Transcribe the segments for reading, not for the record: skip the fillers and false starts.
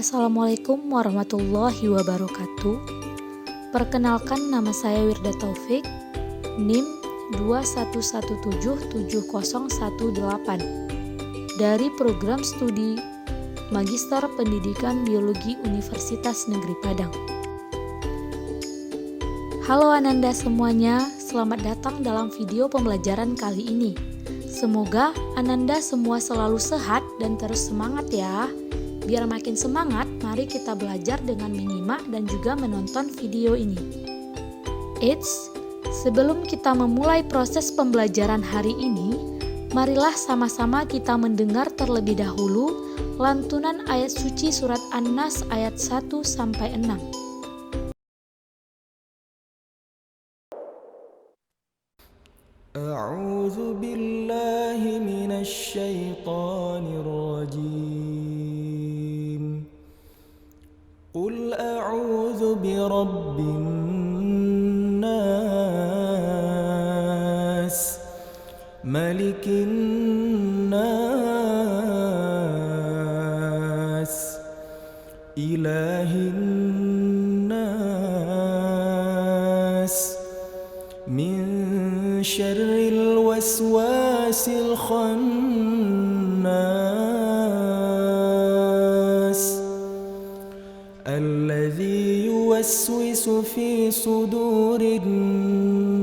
Assalamualaikum warahmatullahi wabarakatuh. Perkenalkan, nama saya Wirda Taufik, NIM 211770118 dari Program Studi Magister Pendidikan Biologi Universitas Negeri Padang. Halo Ananda semuanya, selamat datang dalam video pembelajaran kali ini. Semoga Ananda semua selalu sehat dan terus semangat ya. Biar makin semangat, mari kita belajar dengan menyimak dan juga menonton video ini. Eits, sebelum kita memulai proses pembelajaran hari ini, marilah sama-sama kita mendengar terlebih dahulu lantunan ayat suci surat An-Nas ayat 1-6. A'udzu billahi minasy syaithanir rajim. Qul a'udzu birabbin nas, malikin nas, ilahin nas, min syarril waswasil khannas, alladzi yuwaswisu fi sudurin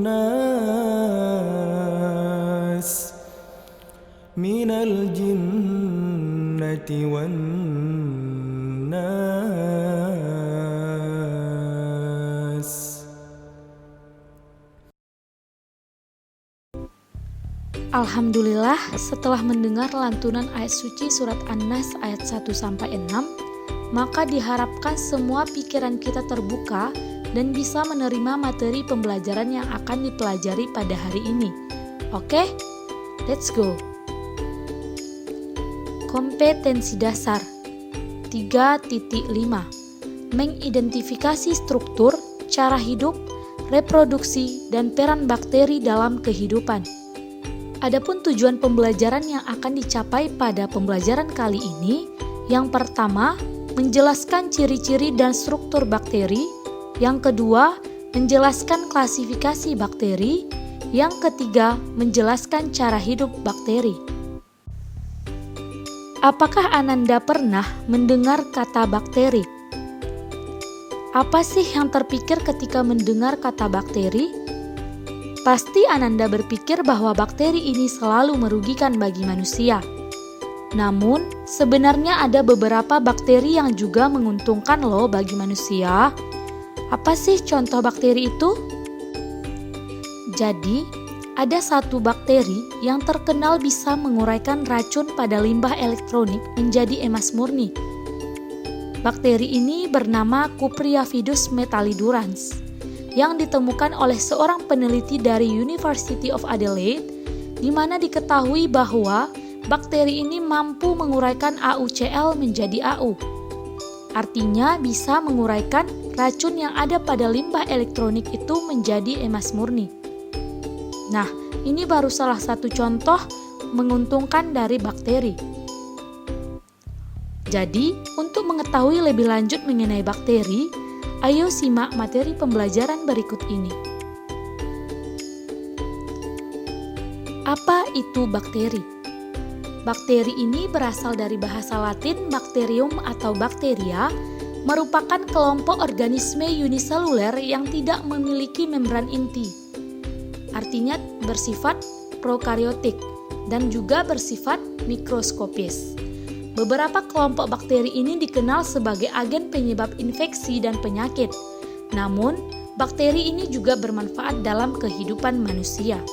nas, minal jinnati wan nas. Alhamdulillah, setelah mendengar lantunan ayat suci surat An-Nas ayat 1-6, maka diharapkan semua pikiran kita terbuka dan bisa menerima materi pembelajaran yang akan dipelajari pada hari ini. Oke, let's go. Kompetensi dasar 3.5. Mengidentifikasi struktur, cara hidup, reproduksi, dan peran bakteri dalam kehidupan. Adapun tujuan pembelajaran yang akan dicapai pada pembelajaran kali ini, yang pertama, menjelaskan ciri-ciri dan struktur bakteri, yang kedua, menjelaskan klasifikasi bakteri, yang ketiga, menjelaskan cara hidup bakteri. Apakah Ananda pernah mendengar kata bakteri? Apa sih yang terpikir ketika mendengar kata bakteri? Pasti Ananda berpikir bahwa bakteri ini selalu merugikan bagi manusia. Namun, sebenarnya ada beberapa bakteri yang juga menguntungkan loh bagi manusia. Apa sih contoh bakteri itu? Jadi, ada satu bakteri yang terkenal bisa menguraikan racun pada limbah elektronik menjadi emas murni. Bakteri ini bernama Cupriaphidus metallidurans, yang ditemukan oleh seorang peneliti dari University of Adelaide, di mana diketahui bahwa bakteri ini mampu menguraikan AuCl menjadi Au. Artinya bisa menguraikan racun yang ada pada limbah elektronik itu menjadi emas murni. Nah, ini baru salah satu contoh menguntungkan dari bakteri. Jadi, untuk mengetahui lebih lanjut mengenai bakteri, ayo simak materi pembelajaran berikut ini. Apa itu bakteri? Bakteri ini berasal dari bahasa Latin bacterium atau bakteria, merupakan kelompok organisme uniseluler yang tidak memiliki membran inti. Artinya bersifat prokariotik dan juga bersifat mikroskopis. Beberapa kelompok bakteri ini dikenal sebagai agen penyebab infeksi dan penyakit. Namun, bakteri ini juga bermanfaat dalam kehidupan manusia.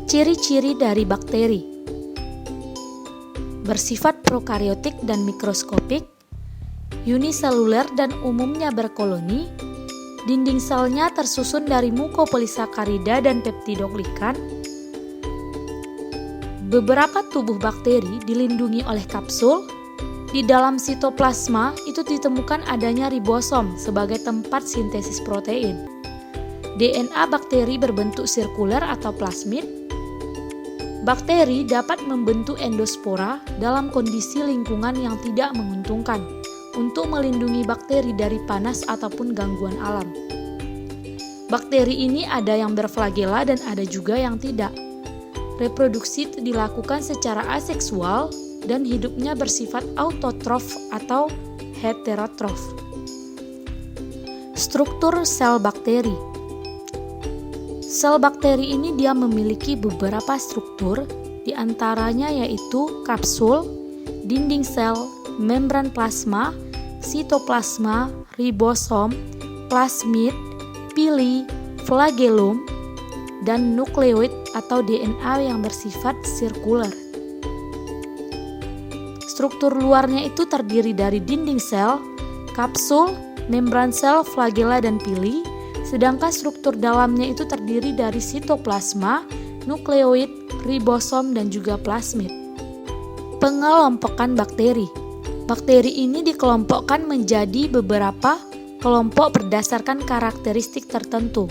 Ciri-ciri dari bakteri: bersifat prokariotik dan mikroskopik, uniseluler dan umumnya berkoloni, dinding selnya tersusun dari mukopolisakarida dan peptidoglikan. Beberapa tubuh bakteri dilindungi oleh kapsul. Di dalam sitoplasma itu ditemukan adanya ribosom sebagai tempat sintesis protein. DNA bakteri berbentuk sirkuler atau plasmid. Bakteri dapat membentuk endospora dalam kondisi lingkungan yang tidak menguntungkan untuk melindungi bakteri dari panas ataupun gangguan alam. Bakteri ini ada yang berflagela dan ada juga yang tidak. Reproduksi dilakukan secara aseksual dan hidupnya bersifat autotrof atau heterotrof. Struktur sel bakteri. Sel bakteri ini dia memiliki beberapa struktur, diantaranya yaitu kapsul, dinding sel, membran plasma, sitoplasma, ribosom, plasmid, pili, flagellum, dan nukleoid atau DNA yang bersifat sirkuler. Struktur luarnya itu terdiri dari dinding sel, kapsul, membran sel, flagela, dan pili, sedangkan struktur dalamnya itu terdiri dari sitoplasma, nukleoid, ribosom, dan juga plasmid. Pengelompokan bakteri. Bakteri ini dikelompokkan menjadi beberapa kelompok berdasarkan karakteristik tertentu.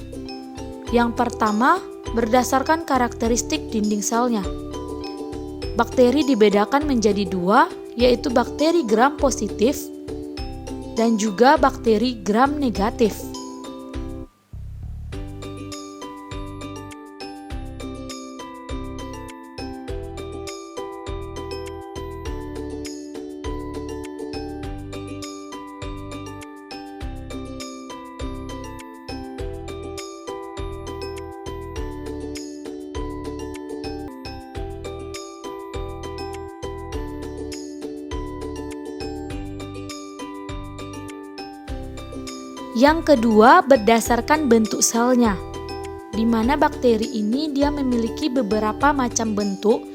Yang pertama, berdasarkan karakteristik dinding selnya. Bakteri dibedakan menjadi dua, yaitu bakteri gram positif dan juga bakteri gram negatif. Yang kedua, berdasarkan bentuk selnya, di mana bakteri ini dia memiliki beberapa macam bentuk,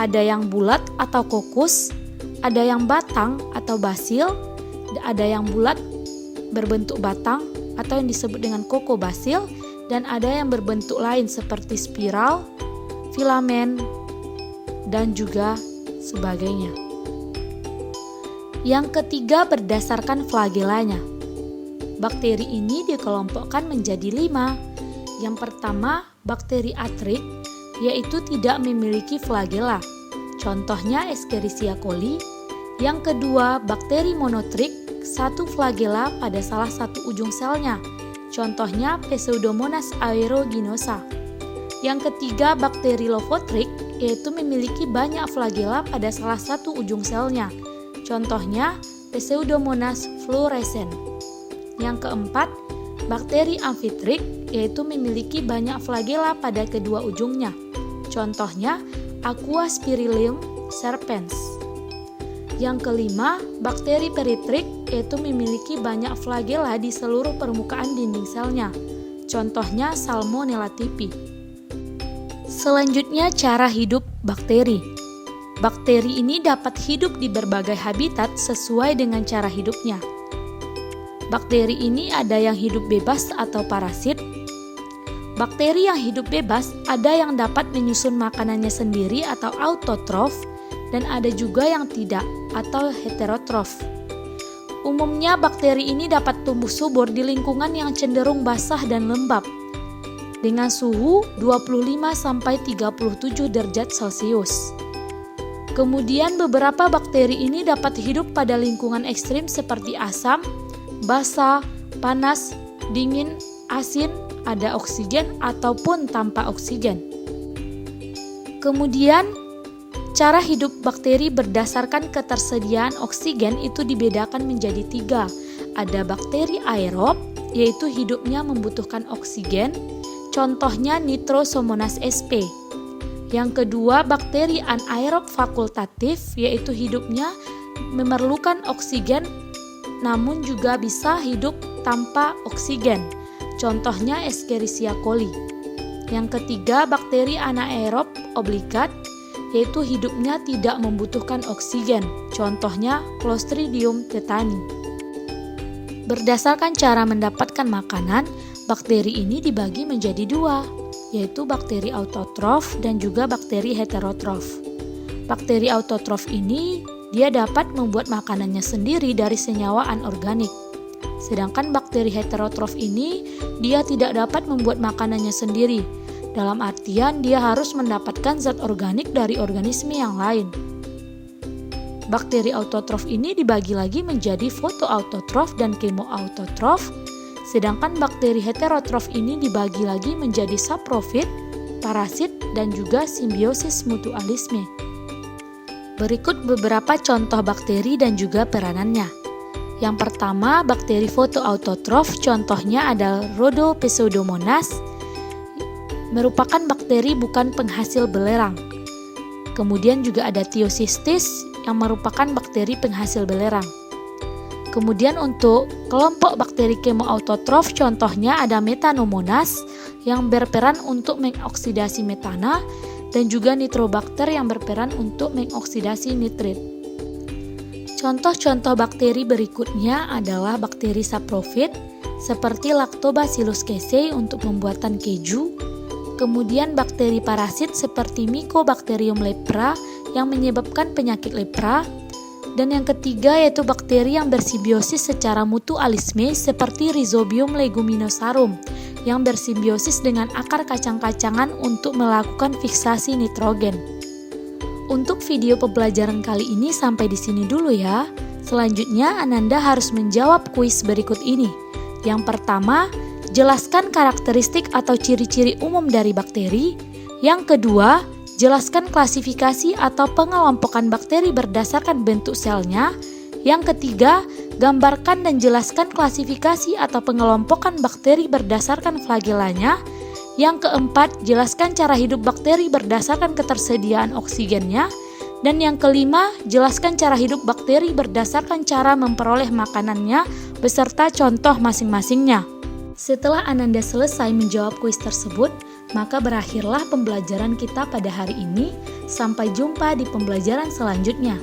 ada yang bulat atau kokus, ada yang batang atau basil, ada yang bulat berbentuk batang atau yang disebut dengan kokobasil, dan ada yang berbentuk lain seperti spiral, filamen, dan juga sebagainya. Yang ketiga, berdasarkan flagelanya. Bakteri ini dikelompokkan menjadi 5. Yang pertama, bakteri atrik, yaitu tidak memiliki flagela. Contohnya Escherichia coli. Yang kedua, bakteri monotrik, satu flagela pada salah satu ujung selnya. Contohnya Pseudomonas aeruginosa. Yang ketiga, bakteri lofotrik, yaitu memiliki banyak flagela pada salah satu ujung selnya. Contohnya Pseudomonas fluorescens. Yang keempat, bakteri amfitrik, yaitu memiliki banyak flagela pada kedua ujungnya. Contohnya Aquaspirillum serpens. Yang kelima, bakteri peritrik, yaitu memiliki banyak flagela di seluruh permukaan dinding selnya. Contohnya Salmonella typhi. Selanjutnya, cara hidup bakteri. Bakteri ini dapat hidup di berbagai habitat sesuai dengan cara hidupnya. Bakteri ini ada yang hidup bebas atau parasit. Bakteri yang hidup bebas ada yang dapat menyusun makanannya sendiri atau autotrof, dan ada juga yang tidak atau heterotrof. Umumnya bakteri ini dapat tumbuh subur di lingkungan yang cenderung basah dan lembab dengan suhu 25-37 derajat Celcius. Kemudian beberapa bakteri ini dapat hidup pada lingkungan ekstrim seperti asam, basah, panas, dingin, asin, ada oksigen ataupun tanpa oksigen. Kemudian, cara hidup bakteri berdasarkan ketersediaan oksigen itu dibedakan menjadi 3. Ada bakteri aerob, yaitu hidupnya membutuhkan oksigen, contohnya Nitrosomonas sp. Yang kedua, bakteri anaerob fakultatif, yaitu hidupnya memerlukan oksigen namun juga bisa hidup tanpa oksigen. Contohnya Escherichia coli. Yang ketiga, bakteri anaerob obligat, yaitu hidupnya tidak membutuhkan oksigen. Contohnya Clostridium tetani. Berdasarkan cara mendapatkan makanan, bakteri ini dibagi menjadi 2, yaitu bakteri autotrof dan juga bakteri heterotrof. Bakteri autotrof ini dia dapat membuat makanannya sendiri dari senyawa anorganik. Sedangkan bakteri heterotrof ini dia tidak dapat membuat makanannya sendiri. Dalam artian dia harus mendapatkan zat organik dari organisme yang lain. Bakteri autotrof ini dibagi lagi menjadi fotoautotrof dan kemoautotrof, sedangkan bakteri heterotrof ini dibagi lagi menjadi saprofit, parasit, dan juga simbiosis mutualisme. Berikut beberapa contoh bakteri dan juga peranannya. Yang pertama, bakteri fotoautotrof, contohnya adalah Rhodopseudomonas, merupakan bakteri bukan penghasil belerang. Kemudian juga ada Thiocystis yang merupakan bakteri penghasil belerang. Kemudian untuk kelompok bakteri kemoautotrof, contohnya ada Metanomonas yang berperan untuk mengoksidasi metana dan juga Nitrobacter yang berperan untuk mengoksidasi nitrit. Contoh-contoh bakteri berikutnya adalah bakteri saprofit seperti Lactobacillus casei untuk pembuatan keju. Kemudian bakteri parasit seperti Mycobacterium lepra yang menyebabkan penyakit lepra. Dan yang ketiga yaitu bakteri yang bersimbiosis secara mutualisme seperti Rhizobium leguminosarum yang bersimbiosis dengan akar kacang-kacangan untuk melakukan fiksasi nitrogen. Untuk video pembelajaran kali ini sampai di sini dulu ya. Selanjutnya Ananda harus menjawab kuis berikut ini. Yang pertama, jelaskan karakteristik atau ciri-ciri umum dari bakteri. Yang kedua, jelaskan klasifikasi atau pengelompokan bakteri berdasarkan bentuk selnya. Yang ketiga, gambarkan dan jelaskan klasifikasi atau pengelompokan bakteri berdasarkan flagellanya. Yang keempat, jelaskan cara hidup bakteri berdasarkan ketersediaan oksigennya. Dan yang kelima, jelaskan cara hidup bakteri berdasarkan cara memperoleh makanannya beserta contoh masing-masingnya. Setelah Ananda selesai menjawab kuis tersebut, maka berakhirlah pembelajaran kita pada hari ini. Sampai jumpa di pembelajaran selanjutnya.